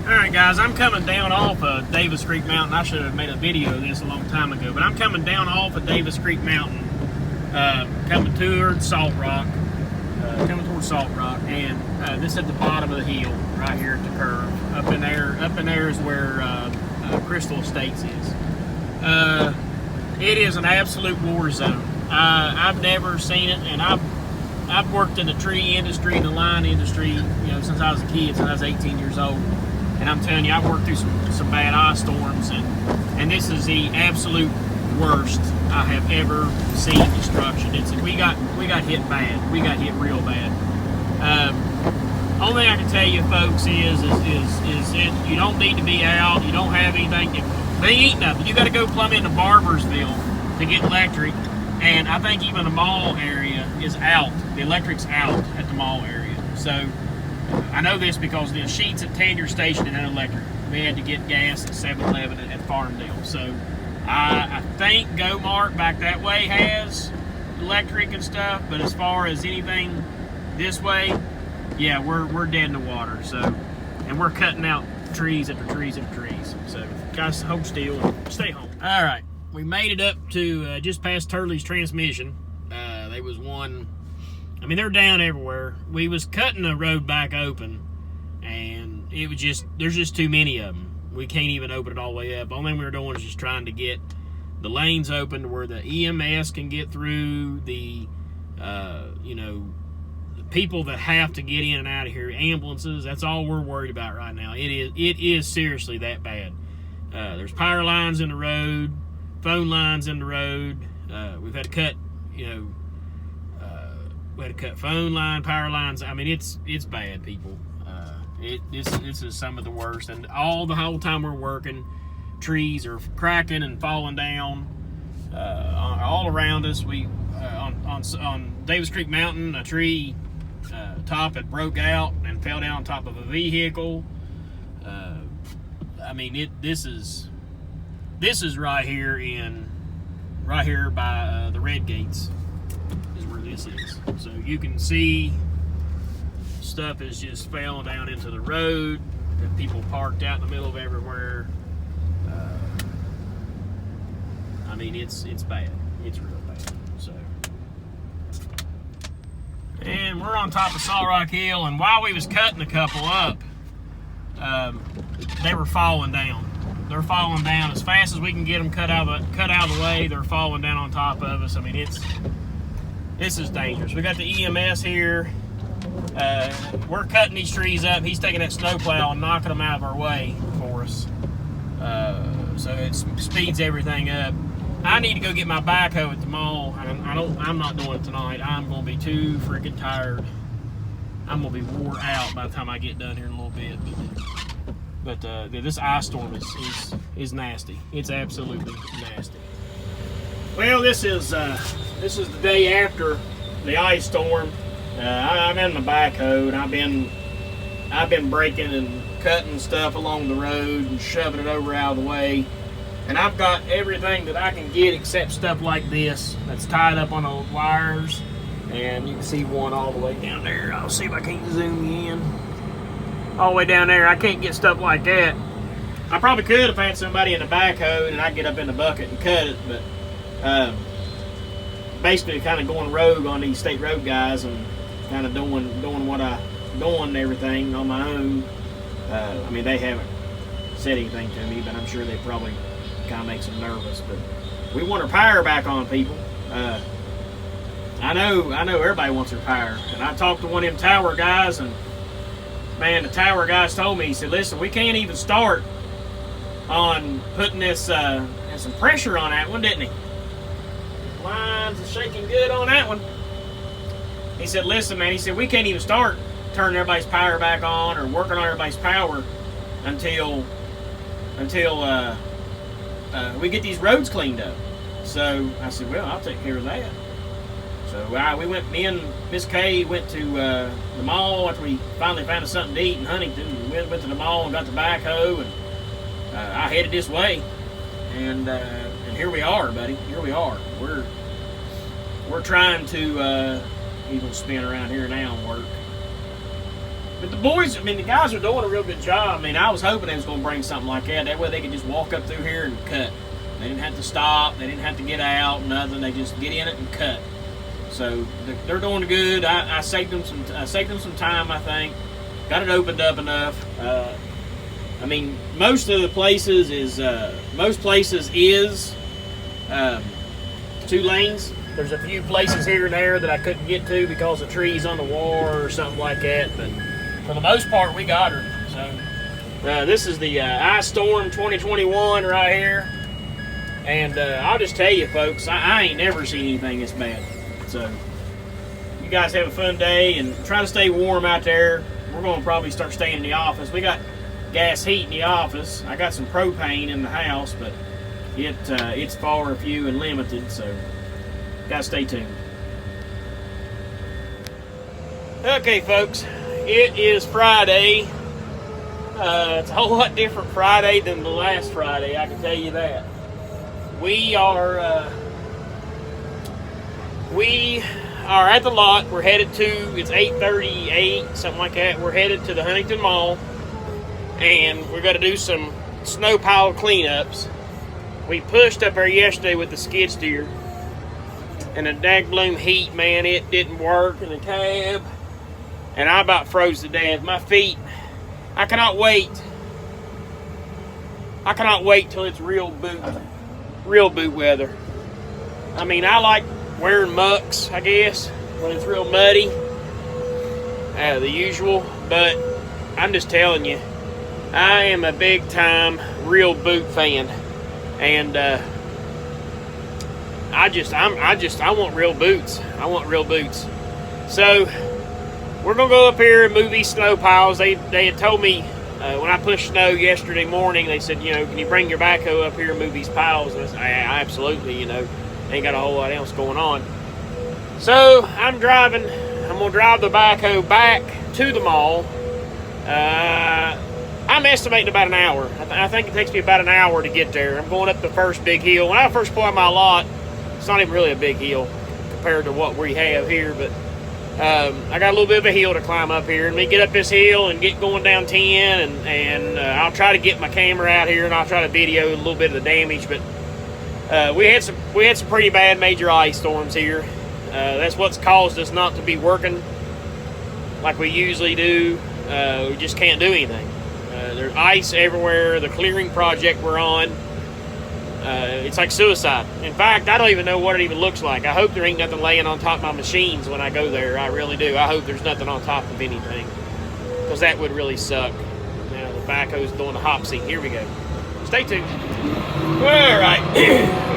Alright guys, I'm coming down off of Davis Creek Mountain. I should have made a video of this a long time ago, but I'm coming down off of Davis Creek Mountain, coming towards Salt Rock, and this at the bottom of the hill, right here at the curve. Up in there is where Crystal Estates is. It is an absolute war zone. I've never seen it, and I've worked in the tree industry, the line industry, since I was a kid, since I was 18 years old. And I'm telling you, I've worked through some bad ice storms, and this is the absolute worst I have ever seen destruction. We got hit bad. We got hit real bad. Only thing I can tell you, folks, is you don't need to be out. You don't have anything. They ain't nothing. You got to go plumb into Barbersville to get electric, and I think even the mall area is out. The electric's out at the mall area. So I know this because the Sheets at Tanya Station and electric. We had to get gas at 7-Eleven at Farmdale. So I think GoMart back that way has electric and stuff, but as far as anything this way, yeah, we're dead in the water. So, and we're cutting out trees after trees after trees. So guys, hold still and stay home. All right, we made it up to just past Turley's transmission. There was one. I mean, they're down everywhere. We was cutting the road back open, and it was there's just too many of them. We can't even open it all the way up. Only thing we were doing is just trying to get the lanes open to where the EMS can get through, the people that have to get in and out of here, ambulances. That's all we're worried about right now. It is seriously that bad. There's power lines in the road, phone lines in the road. We've had to cut, we had to cut phone line, power lines. I mean, it's bad, people. This is some of the worst. And the whole time we're working, trees are cracking and falling down all around us. We on Davis Creek Mountain, a tree top had broke out and fell down on top of a vehicle. I mean, this is right here by the Red Gates. This is. So you can see stuff is just falling down into the road, and people parked out in the middle of everywhere. I mean, it's bad. It's real bad. So, and we're on top of Salt Rock Hill, and while we was cutting a couple up, they were falling down. They're falling down as fast as we can get them cut out of the way. They're falling down on top of us. I mean, this is dangerous. We got the EMS here. We're cutting these trees up. He's taking that snowplow and knocking them out of our way for us. So it speeds everything up. I need to go get my backhoe at the mall. I'm not doing it tonight. I'm going to be too freaking tired. I'm going to be wore out by the time I get done here in a little bit. But this ice storm is nasty. It's absolutely nasty. Well, this is the day after the ice storm. I'm in my backhoe, and I've been breaking and cutting stuff along the road and shoving it over out of the way. And I've got everything that I can get except stuff like this that's tied up on the wires. And you can see one all the way down there. I'll see if I can't zoom in. All the way down there, I can't get stuff like that. I probably could if I had somebody in the backhoe and I'd get up in the bucket and cut it, but basically kind of going rogue on these state road guys and kind of doing what I'm doing and everything on my own. I mean, they haven't said anything to me, but I'm sure they probably kind of makes them nervous. But we want our power back on, people. I know everybody wants their power, and I talked to one of them tower guys, and man, the tower guys told me, he said, listen, we can't even start on putting this some pressure on that one, didn't he? Lines are shaking good on that one. He said, listen, man, he said, we can't even start turning everybody's power back on or working on everybody's power until we get these roads cleaned up. So I said, well, I'll take care of that. So me and Miss Kay went to the mall after we finally found us something to eat in Huntington. We went to the mall and got the backhoe, and I headed this way. And here we are, buddy. Here we are. We're trying to even spin around here now and work. But the boys, I mean, the guys are doing a real good job. I mean, I was hoping they was going to bring something like that. That way they could just walk up through here and cut. They didn't have to stop. They didn't have to get out, nothing. They just get in it and cut. So they're doing good. I saved them some time, I think. Got it opened up enough. I mean, most places is 2 lanes. There's a few places here and there that I couldn't get to because of trees on the wall or something like that. But for the most part, we got her. So this is the Ice Storm 2021 right here. And I'll just tell you, folks, I ain't never seen anything this bad. So you guys have a fun day and try to stay warm out there. We're going to probably start staying in the office. We got gas heat in the office. I got some propane in the house, but it's far and few and limited, so gotta stay tuned. Okay, folks, it is Friday. It's a whole lot different Friday than the last Friday, I can tell you that. We are at the lot. We're headed to, it's 8:38, something like that. We're headed to the Huntington Mall, and we're going to do some snow pile cleanups. We pushed up there yesterday with the skid steer, and the dagbloom heat, man, it didn't work in the cab, and I about froze to death. My feet, I cannot wait till it's real boot weather. I mean, I like wearing mucks, I guess, when it's real muddy, the usual, but I'm just telling you, I am a big time real boot fan, and I want real boots. I want real boots. So we're gonna go up here and move these snow piles. They had told me when I pushed snow yesterday morning, they said, you know, can you bring your backhoe up here and move these piles? And I said, absolutely, you know, ain't got a whole lot else going on. So I'm gonna drive the backhoe back to the mall. I'm estimating about an hour. I think it takes me about an hour to get there. I'm going up the first big hill. When I first pull out my lot, it's not even really a big hill compared to what we have here, but I got a little bit of a hill to climb up here, and we get up this hill and get going down 10, and I'll try to get my camera out here, and I'll try to video a little bit of the damage. But we had some pretty bad major ice storms here. That's what's caused us not to be working like we usually do. We just can't do anything. There's ice everywhere. The clearing project we're on, it's like suicide. In fact, I don't even know what it even looks like. I hope there ain't nothing laying on top of my machines when I go there. I really do. I hope there's nothing on top of anything, because that would really suck. Now the backhoe's doing the hop seat. Here we go. Stay tuned. All right,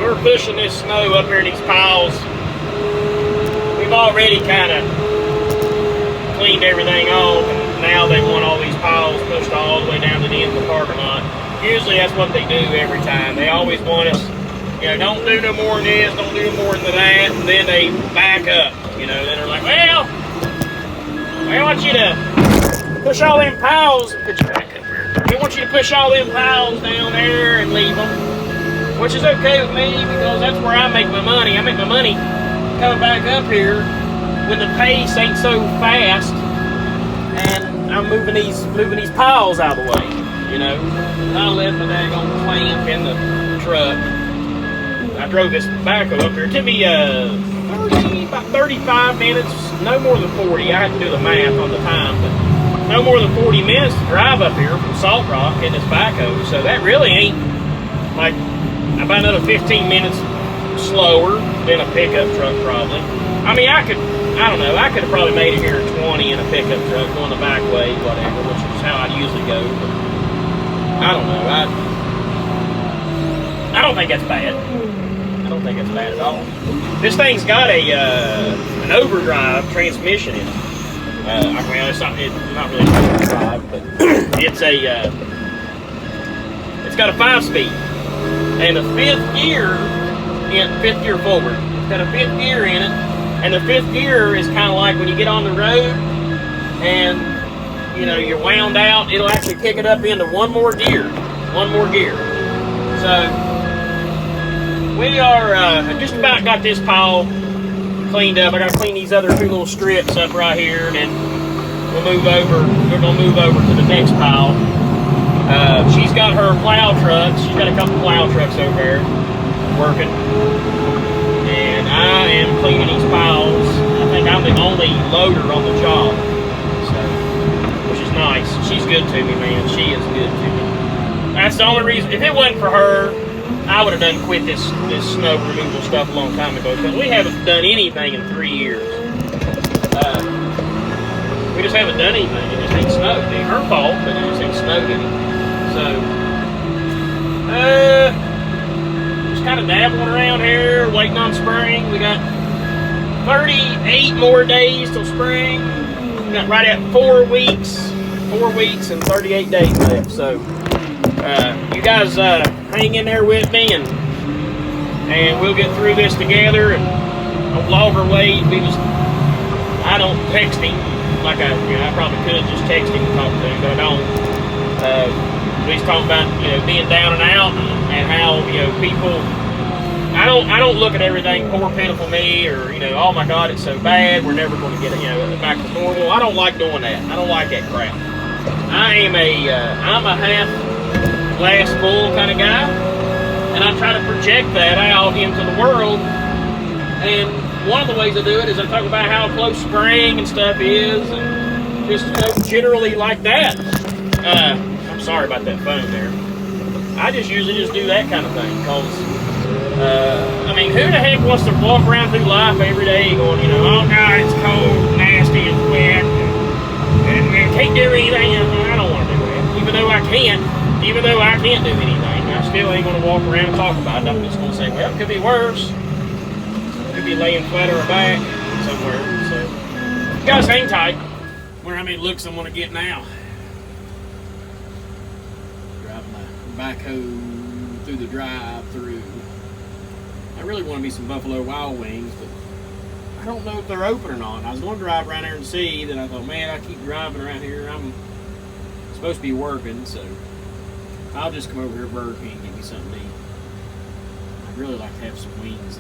we're pushing this snow up here in these piles. We've already kind of cleaned everything off, and now they want all these piles pushed all the way down to the end of the parking lot. Usually that's what they do every time. They always want us, you know, don't do no more than this, don't do more than that, and then they back up, you know. Then they're like, well, I want you to push all them piles, put your back up here. They want you to push all them piles down there and leave them, which is okay with me, because that's where I make my money. I make my money coming back up here when the pace ain't so fast, and I'm moving these piles out of the way, you know. I left my daggone clamp in the truck. I drove this backhoe up here. It took me about 35 minutes, no more than 40. I had to do the math on the time, but no more than 40 minutes to drive up here from Salt Rock in this backhoe. So that really ain't like about another 15 minutes slower than a pickup truck probably. I mean, I could have probably made it here at 20 in a pickup truck going the back way, whatever, which is how I usually go. But I don't know. I don't think that's bad. I don't think that's bad at all. This thing's got an overdrive transmission in it. Well, it's not really an overdrive, but it's got a 5-speed and a 5th gear forward. It's got a 5th gear in it, and the 5th gear is kind of like when you get on the road and you know you're wound out, it'll actually kick it up into one more gear. So we are just about got this pile cleaned up. I got to clean these other 2 little strips up right here, and then we'll move over. We're gonna move over to the next pile. She's got her plow trucks. She's got a couple plow trucks over there working, and I am cleaning these piles. I think I'm the only loader on the job, so which is nice. She's good to me, man. She is good to me. That's the only reason. If it wasn't for her, I would have done quit this snow removal stuff a long time ago, because we haven't done anything in 3 years. We just haven't done anything. It just ain't snowed. It ain't her fault, but it just ain't snowed any. So, just kind of dabbling around here, waiting on spring. We got 38 more days till spring. We got right at 4 weeks and 38 days left. So, you guys hang in there with me, and we'll get through this together. And on logger Wade, I don't text him like I probably could just text him and talk to him, but I don't. He's talking about being down and out, and how people. I don't look at everything poor pitiful me, or oh my God, it's so bad, we're never going to get back to normal. I don't like doing that. I don't like that crap. I'm a half glass full kind of guy, and I try to project that out into the world. And one of the ways I do it is I talk about how close spring and stuff is, and just generally like that. I'm sorry about that phone there. I just usually just do that kind of thing, because I mean, who the heck wants to walk around through life every day going, oh God, it's cold, nasty, and wet, and can't do anything? I don't want to do that. Even though I can't do anything, I still ain't going to walk around and talk about it. I'm just going to say, well, it could be worse. Could be laying flat on her back somewhere. So, you guys hang tight. I wonder how many looks I'm going to get now. Driving my backhoe through the drive-through. I really want to be some Buffalo Wild Wings, but I don't know if they're open or not. I was going to drive around there and see, then I thought, man, I keep driving around here. I'm supposed to be working, so I'll just come over here to Burger King and get me something to eat. I'd really like to have some wings.